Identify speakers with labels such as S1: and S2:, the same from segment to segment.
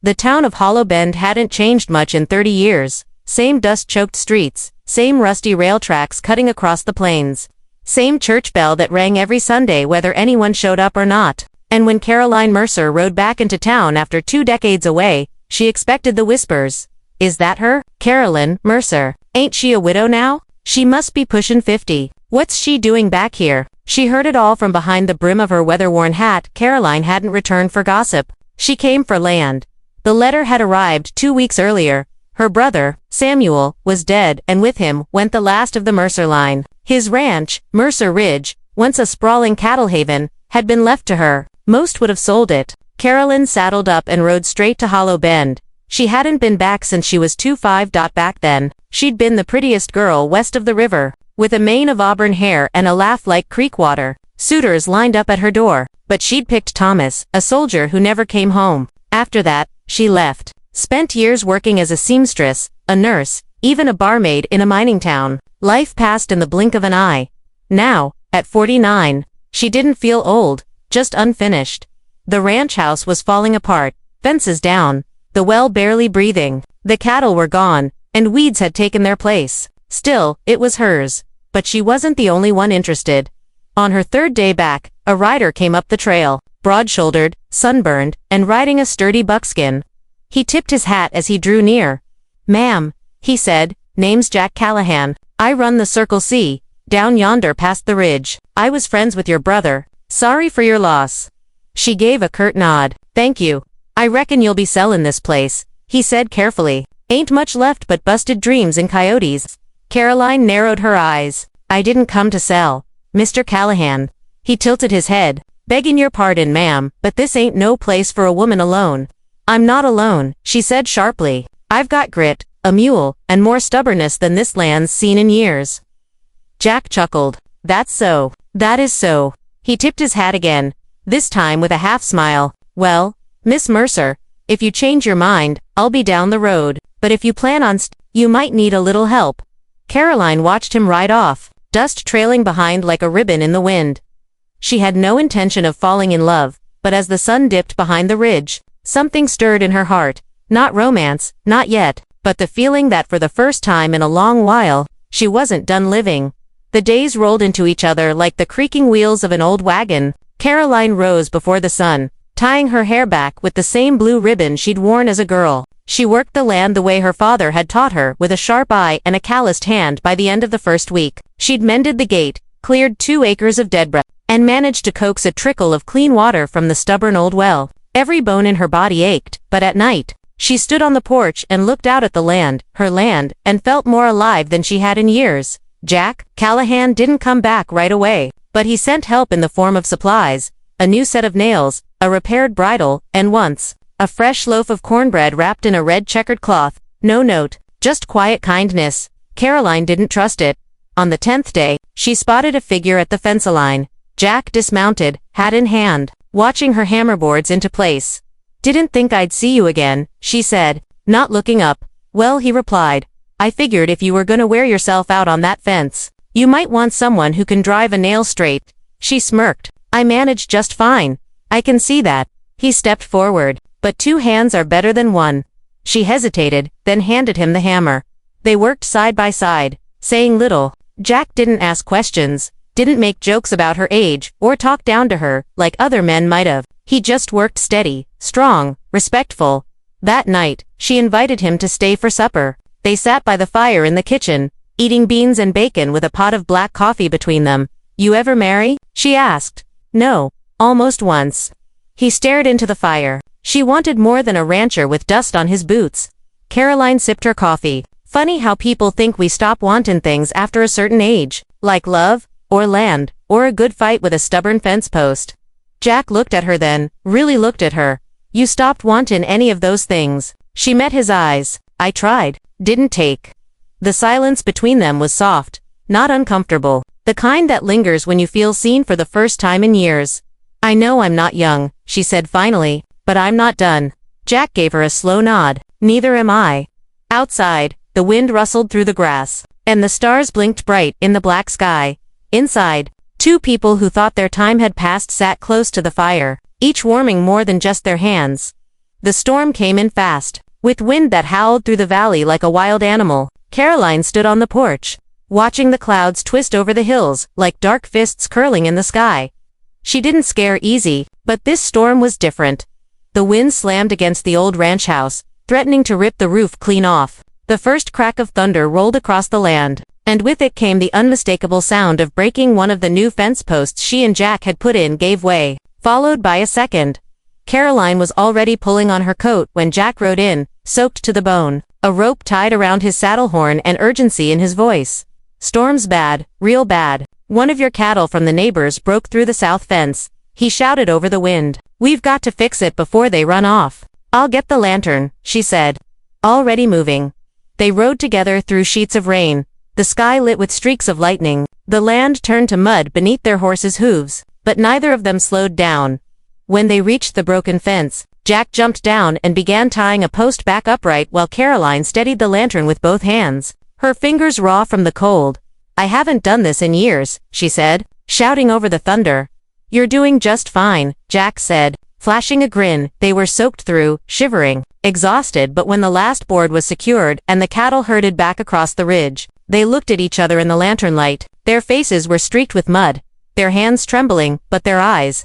S1: The town of Hollow Bend hadn't changed much in 30 years. Same dust-choked streets, same rusty rail tracks cutting across the plains. Same church bell that rang every Sunday whether anyone showed up or not. And when Caroline Mercer rode back into town after 2 decades away, she expected the whispers. Is that her? Carolyn Mercer. Ain't she a widow now? She must be pushing 50. What's she doing back here? She heard it all from behind the brim of her weather-worn hat. Caroline hadn't returned for gossip. She came for land. The letter had arrived 2 weeks earlier. Her brother, Samuel, was dead, and with him went the last of the Mercer line. His ranch, Mercer Ridge, once a sprawling cattle haven, had been left to her. Most would have sold it. Carolyn saddled up and rode straight to Hollow Bend. She hadn't been back since she was 25. Back then, she'd been the prettiest girl west of the river, with a mane of auburn hair and a laugh like creek water. Suitors lined up at her door, but she'd picked Thomas, a soldier who never came home. After that, she left. Spent years working as a seamstress, a nurse, even a barmaid in a mining town. Life passed in the blink of an eye. Now, at 49, she didn't feel old, just unfinished. The ranch house was falling apart, fences down, the well barely breathing. The cattle were gone, and weeds had taken their place. Still, it was hers. But she wasn't the only one interested. On her 3rd day back, a rider came up the trail, broad-shouldered, sunburned, and riding a sturdy buckskin. He tipped his hat as he drew near. "Ma'am," he said, "name's Jack Callahan. I run the Circle C, down yonder past the ridge. I was friends with your brother. Sorry for your loss." She gave a curt nod. "Thank you. I reckon you'll be sellin' this place," he said carefully. "Ain't much left but busted dreams and coyotes." Caroline narrowed her eyes. "I didn't come to sell, Mr. Callahan." He tilted his head. "Beggin' your pardon, ma'am, but this ain't no place for a woman alone." "I'm not alone," she said sharply. "I've got grit, a mule, and more stubbornness than this land's seen in years." Jack chuckled. "That's so. That is so." He tipped his hat again, this time with a half-smile. "Well, Miss Mercer, if you change your mind, I'll be down the road, but if you plan on you might need a little help." Caroline watched him ride off, dust trailing behind like a ribbon in the wind. She had no intention of falling in love, but as the sun dipped behind the ridge, something stirred in her heart. Not romance, not yet, but the feeling that for the first time in a long while, she wasn't done living. The days rolled into each other like the creaking wheels of an old wagon. Caroline rose before the sun, tying her hair back with the same blue ribbon she'd worn as a girl. She worked the land the way her father had taught her, with a sharp eye and a calloused hand. By the end of the first week, she'd mended the gate, cleared 2 acres of deadbrush, and managed to coax a trickle of clean water from the stubborn old well. Every bone in her body ached, but at night, she stood on the porch and looked out at the land, her land, and felt more alive than she had in years. Jack Callahan didn't come back right away, but he sent help in the form of supplies, a new set of nails, a repaired bridle, and once, a fresh loaf of cornbread wrapped in a red checkered cloth. No note, just quiet kindness. Caroline didn't trust it. On the 10th day, she spotted a figure at the fence line. Jack dismounted, hat in hand, watching her hammer boards into place. "Didn't think I'd see you again," she said, not looking up. "Well," he replied, "I figured if you were gonna wear yourself out on that fence, you might want someone who can drive a nail straight." She smirked. "I managed just fine. I can see that." He stepped forward. "But 2 hands are better than 1. She hesitated, then handed him the hammer. They worked side by side, saying little. Jack didn't ask questions, didn't make jokes about her age, or talk down to her, like other men might have. He just worked steady, strong, respectful. That night, she invited him to stay for supper. They sat by the fire in the kitchen, eating beans and bacon with a pot of black coffee between them. "You ever marry?" she asked. "No, almost once." He stared into the fire. She wanted more than a rancher with dust on his boots. Caroline sipped her coffee. "Funny how people think we stop wantin' things after a certain age, like love, or land, or a good fight with a stubborn fence post." Jack looked at her then, really looked at her. "You stopped wantin' any of those things." She met his eyes. "I tried. Didn't take." The silence between them was soft, not uncomfortable, the kind that lingers when you feel seen for the first time in years. "I know I'm not young," she said finally, "but I'm not done." Jack gave her a slow nod. "Neither am I." Outside, the wind rustled through the grass, and the stars blinked bright in the black sky. Inside, 2 people who thought their time had passed sat close to the fire, each warming more than just their hands. The storm came in fast, with wind that howled through the valley like a wild animal. Caroline stood on the porch, watching the clouds twist over the hills like dark fists curling in the sky. She didn't scare easy, but this storm was different. The wind slammed against the old ranch house, threatening to rip the roof clean off. The first crack of thunder rolled across the land, and with it came the unmistakable sound of breaking. One of the new fence posts she and Jack had put in gave way, followed by a second. Caroline was already pulling on her coat when Jack rode in, soaked to the bone, a rope tied around his saddle horn and urgency in his voice. "Storm's bad, real bad. One of your cattle from the neighbors broke through the south fence," he shouted over the wind. "We've got to fix it before they run off." "I'll get the lantern," she said. Already moving. They rode together through sheets of rain, the sky lit with streaks of lightning. The land turned to mud beneath their horses' hooves, but neither of them slowed down. When they reached the broken fence, Jack jumped down and began tying a post back upright while Caroline steadied the lantern with both hands, her fingers raw from the cold. "I haven't done this in years," she said, shouting over the thunder. "You're doing just fine," Jack said, flashing a grin. They were soaked through, shivering, exhausted, but when the last board was secured and the cattle herded back across the ridge, they looked at each other in the lantern light. Their faces were streaked with mud, their hands trembling, but their eyes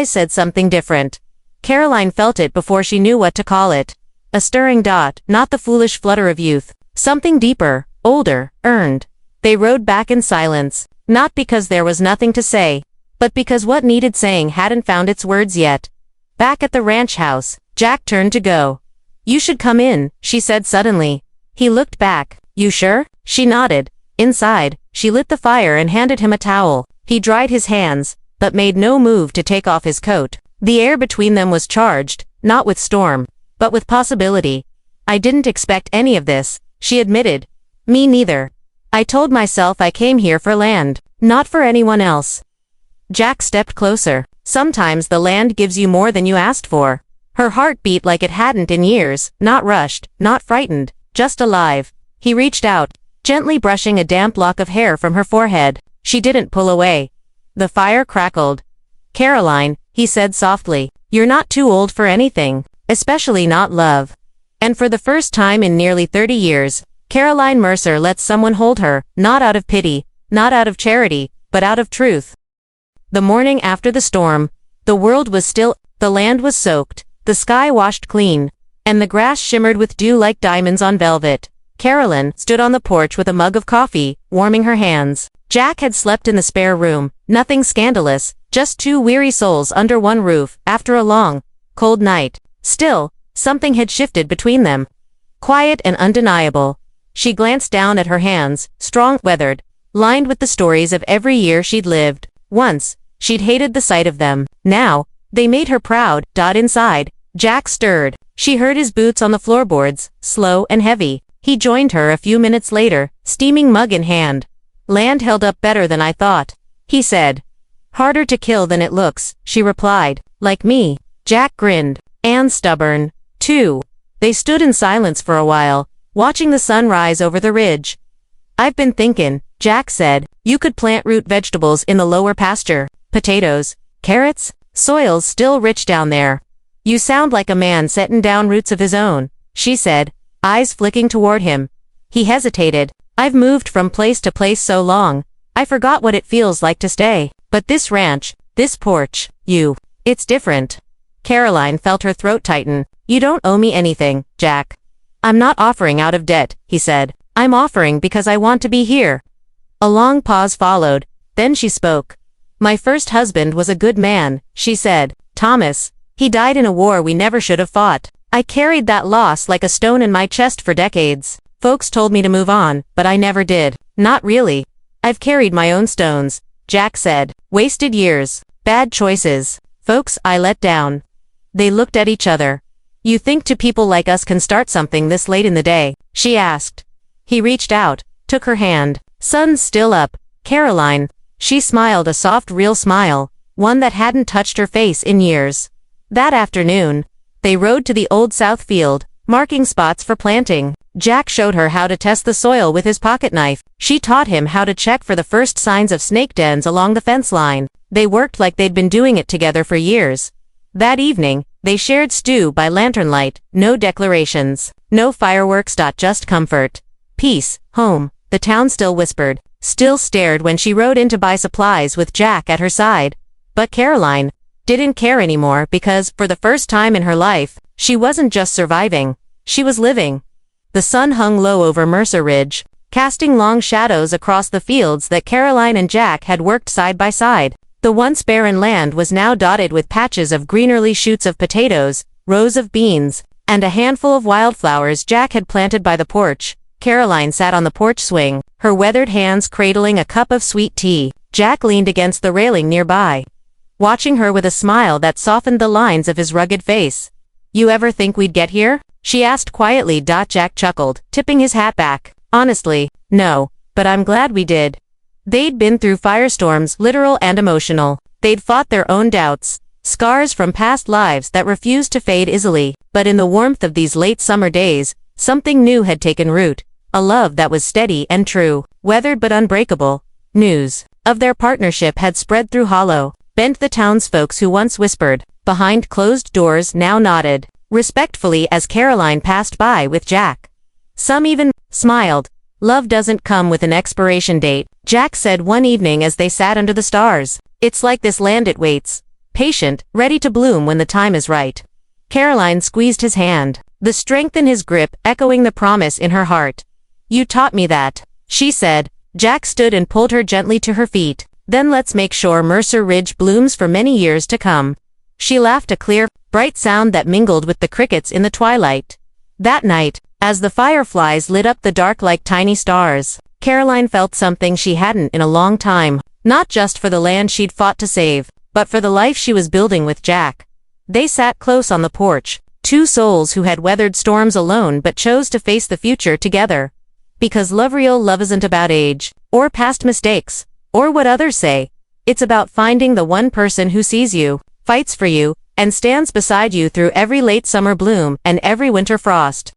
S1: said something different. Caroline felt it before she knew what to call it. A stirring dot, not the foolish flutter of youth. Something deeper, older, earned. They rode back in silence, not because there was nothing to say, but because what needed saying hadn't found its words yet. Back at the ranch house, Jack turned to go. "You should come in," she said suddenly. He looked back. "You sure?" She nodded. Inside, she lit the fire and handed him a towel. He dried his hands, but made no move to take off his coat. The air between them was charged, not with storm, but with possibility. "I didn't expect any of this," she admitted. "Me neither. I told myself I came here for land, not for anyone else." Jack stepped closer. "Sometimes the land gives you more than you asked for." Her heart beat like it hadn't in years, not rushed, not frightened, just alive. He reached out, gently brushing a damp lock of hair from her forehead. She didn't pull away. The fire crackled. "Caroline," he said softly, "you're not too old for anything, especially not love." And for the first time in nearly 30 years, Caroline Mercer let someone hold her, not out of pity, not out of charity, but out of truth. The morning after the storm, the world was still, the land was soaked, the sky washed clean, and the grass shimmered with dew like diamonds on velvet. Caroline stood on the porch with a mug of coffee, warming her hands. Jack had slept in the spare room, nothing scandalous, just two weary souls under one roof, after a long, cold night. Still, something had shifted between them. Quiet and undeniable. She glanced down at her hands, strong, weathered, lined with the stories of every year she'd lived. Once, she'd hated the sight of them. Now, they made her proud. Inside, Jack stirred. She heard his boots on the floorboards, slow and heavy. He joined her a few minutes later, steaming mug in hand. "Land held up better than I thought," he said. "Harder to kill than it looks," she replied. "Like me." Jack grinned. "And stubborn, too." They stood in silence for a while, watching the sun rise over the ridge. "I've been thinking," Jack said, "you could plant root vegetables in the lower pasture. Potatoes, carrots, soil's still rich down there." "You sound like a man setting down roots of his own," she said, eyes flicking toward him. He hesitated. "I've moved from place to place so long, I forgot what it feels like to stay. But this ranch, this porch, it's different." Caroline felt her throat tighten. "You don't owe me anything, Jack." "I'm not offering out of debt," he said. "I'm offering because I want to be here." A long pause followed, then she spoke. "My first husband was a good man," she said. "Thomas. He died in a war we never should have fought. I carried that loss like a stone in my chest for decades. Folks told me to move on, but I never did. Not really. I've carried my own stones," Jack said. "Wasted years, bad choices, folks I let down." They looked at each other. "You think two people like us can start something this late in the day?" she asked. He reached out, took her hand. "Sun's still up, Caroline." She smiled a soft, real smile, one that hadn't touched her face in years. That afternoon, they rode to the old south field, marking spots for planting. Jack showed her how to test the soil with his pocket knife. She taught him how to check for the first signs of snake dens along the fence line. They worked like they'd been doing it together for years. That evening, They shared stew by lantern light, no declarations, no fireworks. Just comfort. Peace, home, the town still whispered, still stared when she rode in to buy supplies with Jack at her side. But Caroline didn't care anymore because, for the first time in her life, she wasn't just surviving, she was living. The sun hung low over Mercer Ridge, casting long shadows across the fields that Caroline and Jack had worked side by side. The once barren land was now dotted with patches of green early shoots of potatoes, rows of beans, and a handful of wildflowers Jack had planted by the porch. Caroline sat on the porch swing, her weathered hands cradling a cup of sweet tea. Jack leaned against the railing nearby, watching her with a smile that softened the lines of his rugged face. "You ever think we'd get here?" she asked quietly. Jack chuckled, tipping his hat back. "Honestly, no, but I'm glad we did." They'd been through firestorms, literal and emotional. They'd fought their own doubts, scars from past lives that refused to fade easily. But in the warmth of these late summer days, something new had taken root. A love that was steady and true, weathered but unbreakable. News of their partnership had spread through Hollow. Bent the townsfolks who once whispered behind closed doors now nodded respectfully as Caroline passed by with Jack. Some even smiled. "Love doesn't come with an expiration date," Jack said one evening as they sat under the stars. "It's like this land, it waits, patient, ready to bloom when the time is right." Caroline squeezed his hand, the strength in his grip echoing the promise in her heart. "You taught me that," she said. Jack stood and pulled her gently to her feet. "Then let's make sure Mercer Ridge blooms for many years to come." She laughed, a clear, bright sound that mingled with the crickets in the twilight. That night, as the fireflies lit up the dark like tiny stars, Caroline felt something she hadn't in a long time, not just for the land she'd fought to save, but for the life she was building with Jack. They sat close on the porch, two souls who had weathered storms alone but chose to face the future together. Because real love isn't about age, or past mistakes, or what others say. It's about finding the one person who sees you, fights for you, and stands beside you through every late summer bloom and every winter frost.